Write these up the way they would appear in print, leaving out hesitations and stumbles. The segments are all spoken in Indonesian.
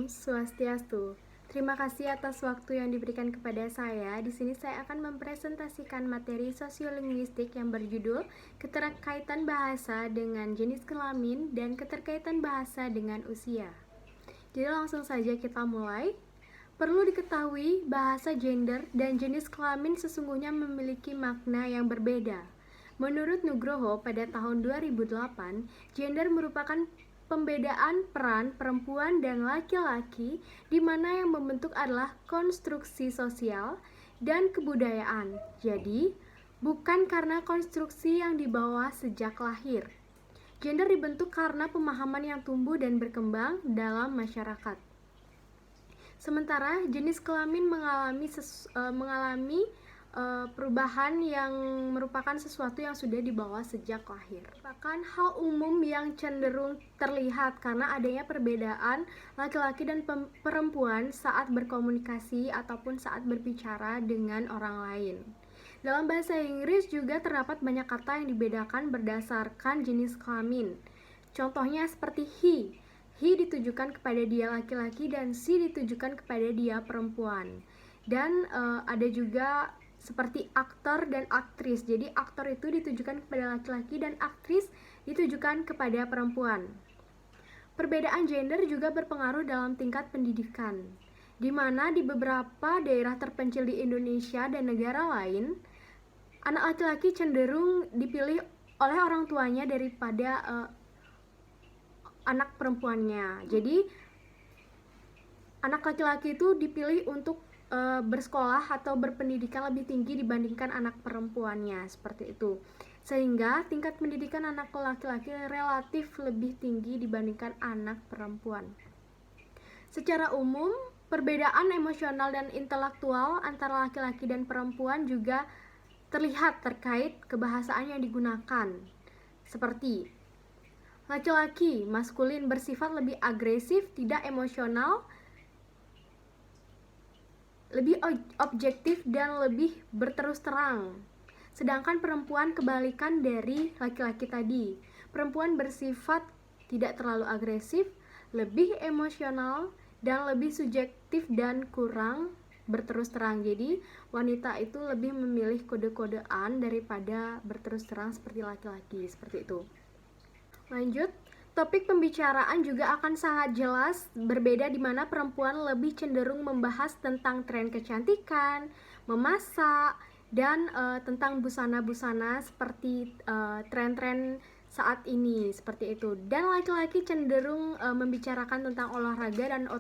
Om Swastiastu. Terima kasih atas waktu yang diberikan kepada saya. Di sini saya akan mempresentasikan materi sosiolinguistik yang berjudul Keterkaitan Bahasa dengan Jenis Kelamin dan Keterkaitan Bahasa dengan Usia. Jadi langsung saja kita mulai. Perlu diketahui, bahasa gender dan jenis kelamin sesungguhnya memiliki makna yang berbeda. Menurut Nugroho pada tahun 2008, gender merupakan pembedaan peran perempuan dan laki-laki di mana yang membentuk adalah konstruksi sosial dan kebudayaan. Jadi, bukan karena konstruksi yang dibawa sejak lahir. Gender dibentuk karena pemahaman yang tumbuh dan berkembang dalam masyarakat. Sementara jenis kelamin mengalami perubahan yang merupakan sesuatu yang sudah dibawa sejak lahir. Merupakan hal umum yang cenderung terlihat karena adanya perbedaan laki-laki dan perempuan saat berkomunikasi ataupun saat berbicara dengan orang lain. Dalam bahasa Inggris juga terdapat banyak kata yang dibedakan berdasarkan jenis kelamin. Contohnya seperti he. He ditujukan kepada dia laki-laki dan she ditujukan kepada dia perempuan. Dan ada juga seperti aktor dan aktris. Jadi aktor itu ditujukan kepada laki-laki dan aktris ditujukan kepada perempuan. Perbedaan gender juga berpengaruh dalam tingkat pendidikan, di mana di beberapa daerah terpencil di Indonesia dan negara lain, anak laki-laki cenderung dipilih oleh orang tuanya daripada anak perempuannya. Jadi anak laki-laki itu dipilih untuk bersekolah atau berpendidikan lebih tinggi dibandingkan anak perempuannya, seperti itu. Sehingga tingkat pendidikan anak laki-laki relatif lebih tinggi dibandingkan anak perempuan. Secara umum, perbedaan emosional dan intelektual antara laki-laki dan perempuan juga terlihat terkait kebahasaan yang digunakan. Seperti laki-laki, maskulin, bersifat lebih agresif, tidak emosional, lebih objektif dan lebih berterus terang. Sedangkan perempuan kebalikan dari laki-laki tadi. Perempuan bersifat tidak terlalu agresif, lebih emosional, dan lebih subjektif dan kurang berterus terang. Jadi wanita itu lebih memilih kode-kodean daripada berterus terang seperti laki-laki, seperti itu. Lanjut, topik pembicaraan juga akan sangat jelas berbeda di mana perempuan lebih cenderung membahas tentang tren kecantikan, memasak, dan tentang busana-busana seperti tren-tren saat ini, seperti itu. Dan laki-laki cenderung membicarakan tentang olahraga dan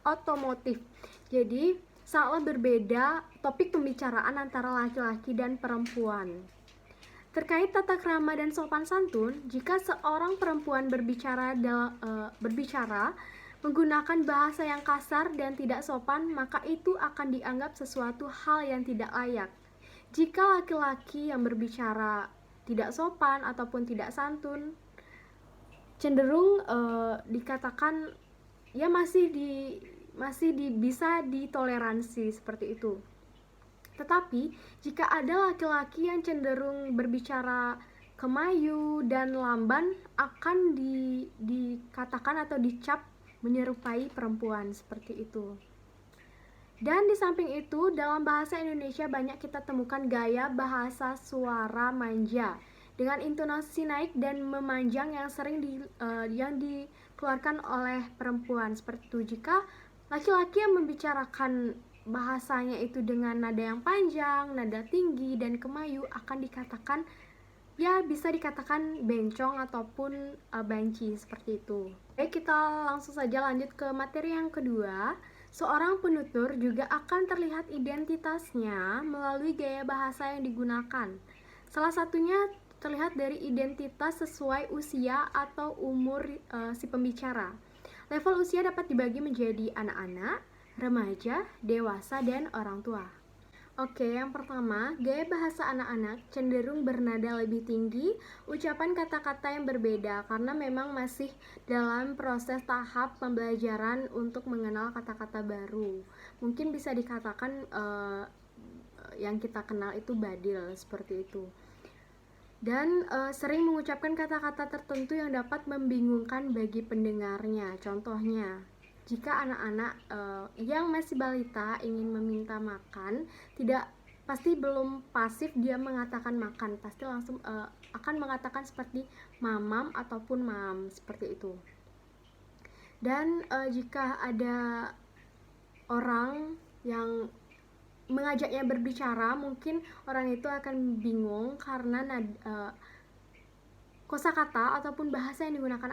otomotif. Jadi, sangatlah berbeda topik pembicaraan antara laki-laki dan perempuan. Terkait tata krama dan sopan santun, jika seorang perempuan berbicara menggunakan bahasa yang kasar dan tidak sopan, maka itu akan dianggap sesuatu hal yang tidak layak. Jika laki-laki yang berbicara tidak sopan ataupun tidak santun, cenderung dikatakan ya masih bisa ditoleransi, seperti itu. Tetapi, jika ada laki-laki yang cenderung berbicara kemayu dan lamban, akan dikatakan atau dicap menyerupai perempuan, seperti itu. Dan di samping itu, dalam bahasa Indonesia banyak kita temukan gaya bahasa suara manja dengan intonasi naik dan memanjang yang sering yang dikeluarkan oleh perempuan. Seperti itu, jika laki-laki yang membicarakan bahasanya itu dengan nada yang panjang, nada tinggi, dan kemayu akan dikatakan, ya bisa dikatakan bencong ataupun banci, seperti itu. Oke, kita langsung saja lanjut ke materi yang kedua. Seorang penutur juga akan terlihat identitasnya melalui gaya bahasa yang digunakan. Salah satunya terlihat dari identitas sesuai usia atau umur si pembicara. Level usia dapat dibagi menjadi anak-anak, remaja, dewasa, dan orang tua. Oke, yang pertama, gaya bahasa anak-anak cenderung bernada lebih tinggi, ucapan kata-kata yang berbeda karena memang masih dalam proses tahap pembelajaran untuk mengenal kata-kata baru. Mungkin bisa dikatakan yang kita kenal itu badil, seperti itu. Dan sering mengucapkan kata-kata tertentu yang dapat membingungkan bagi pendengarnya. Contohnya, jika anak-anak yang masih balita ingin meminta makan, pasti belum pasif dia mengatakan makan, pasti langsung akan mengatakan seperti mamam ataupun mam, seperti itu. Dan jika ada orang yang mengajaknya berbicara, mungkin orang itu akan bingung karena kosakata ataupun bahasa yang digunakan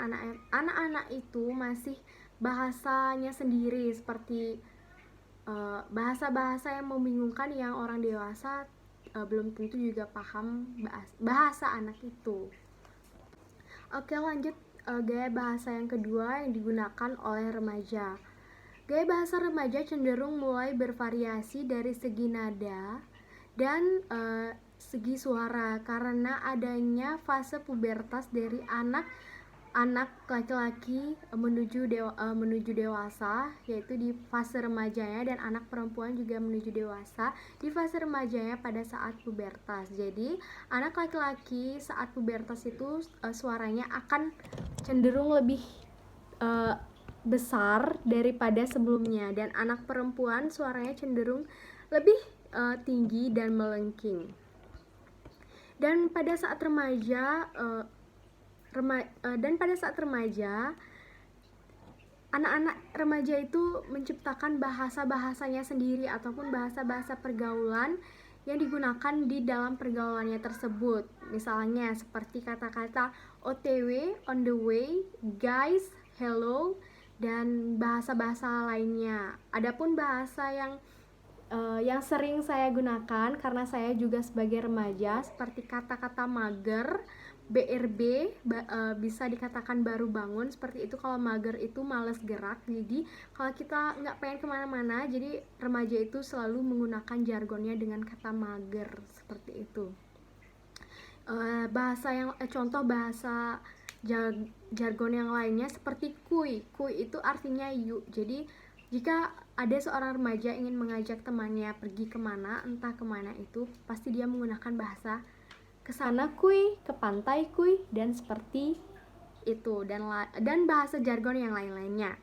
anak-anak itu masih bahasanya sendiri, seperti bahasa-bahasa yang membingungkan yang orang dewasa belum tentu juga paham bahasa anak itu. Oke, lanjut gaya bahasa yang kedua yang digunakan oleh remaja. Gaya bahasa remaja cenderung mulai bervariasi dari segi nada dan segi suara karena adanya fase pubertas dari anak laki-laki menuju dewasa, yaitu di fase remajanya, dan anak perempuan juga menuju dewasa di fase remajanya pada saat pubertas. Jadi anak laki-laki saat pubertas itu suaranya akan cenderung lebih besar daripada sebelumnya, dan anak perempuan suaranya cenderung lebih tinggi dan melengking. Dan pada saat remaja anak-anak remaja itu menciptakan bahasa-bahasanya sendiri ataupun bahasa-bahasa pergaulan yang digunakan di dalam pergaulannya tersebut. Misalnya seperti kata-kata OTW, on the way, guys, hello, dan bahasa-bahasa lainnya. Adapun bahasa yang sering saya gunakan karena saya juga sebagai remaja, seperti kata-kata mager, BRB, bisa dikatakan baru bangun, seperti itu. Kalau mager itu males gerak, jadi kalau kita nggak pengen kemana-mana, jadi remaja itu selalu menggunakan jargonnya dengan kata mager, seperti itu. Contoh bahasa jargon yang lainnya seperti kuy itu artinya yuk. Jadi jika ada seorang remaja ingin mengajak temannya pergi kemana, entah kemana itu, pasti dia menggunakan bahasa kesana kuy, ke pantai kuy, dan seperti itu, dan bahasa jargon yang lain-lainnya.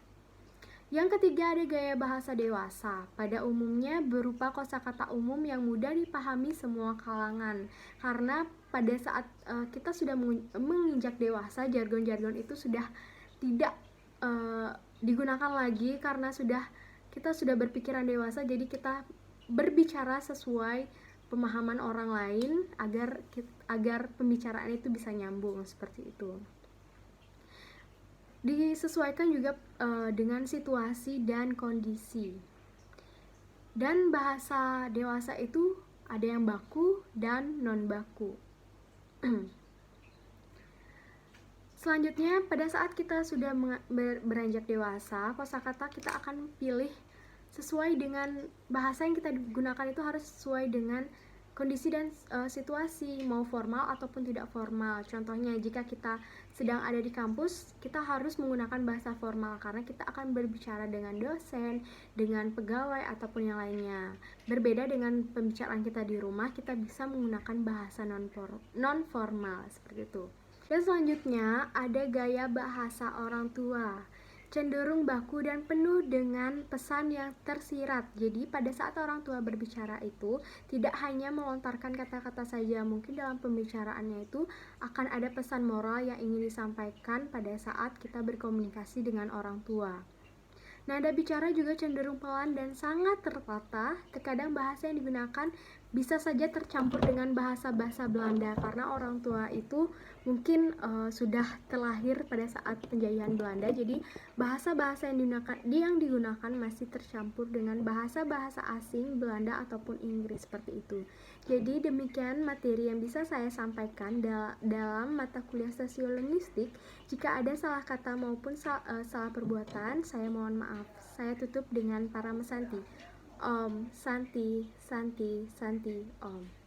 Yang ketiga ada gaya bahasa dewasa. Pada umumnya berupa kosakata umum yang mudah dipahami semua kalangan. Karena pada saat kita sudah menginjak dewasa, jargon-jargon itu sudah tidak digunakan lagi karena kita sudah berpikiran dewasa, jadi kita berbicara sesuai pemahaman orang lain agar pembicaraan itu bisa nyambung, seperti itu. Disesuaikan juga dengan situasi dan kondisi. Dan bahasa dewasa itu ada yang baku dan non baku. Selanjutnya, pada saat kita sudah beranjak dewasa, kosakata kita akan pilih sesuai dengan bahasa yang kita gunakan, itu harus sesuai dengan kondisi dan situasi, mau formal ataupun tidak formal. Contohnya, jika kita sedang ada di kampus, kita harus menggunakan bahasa formal karena kita akan berbicara dengan dosen, dengan pegawai ataupun yang lainnya. Berbeda dengan pembicaraan kita di rumah, kita bisa menggunakan bahasa non formal, seperti itu. Dan selanjutnya ada gaya bahasa orang tua, cenderung baku dan penuh dengan pesan yang tersirat. Jadi pada saat orang tua berbicara itu tidak hanya melontarkan kata-kata saja, mungkin dalam pembicaraannya itu akan ada pesan moral yang ingin disampaikan pada saat kita berkomunikasi dengan orang tua. Nada bicara juga cenderung pelan dan sangat tertata. Terkadang bahasa yang digunakan bisa saja tercampur dengan bahasa-bahasa Belanda karena orang tua itu mungkin sudah terlahir pada saat penjajahan Belanda. Jadi bahasa-bahasa yang digunakan masih tercampur dengan bahasa-bahasa asing Belanda ataupun Inggris, seperti itu. Jadi demikian materi yang bisa saya sampaikan dalam mata kuliah sosiolinguistik. Jika ada salah kata maupun salah perbuatan, saya mohon maaf. Saya tutup dengan para mesanti. Om Santi Santi Santi Om.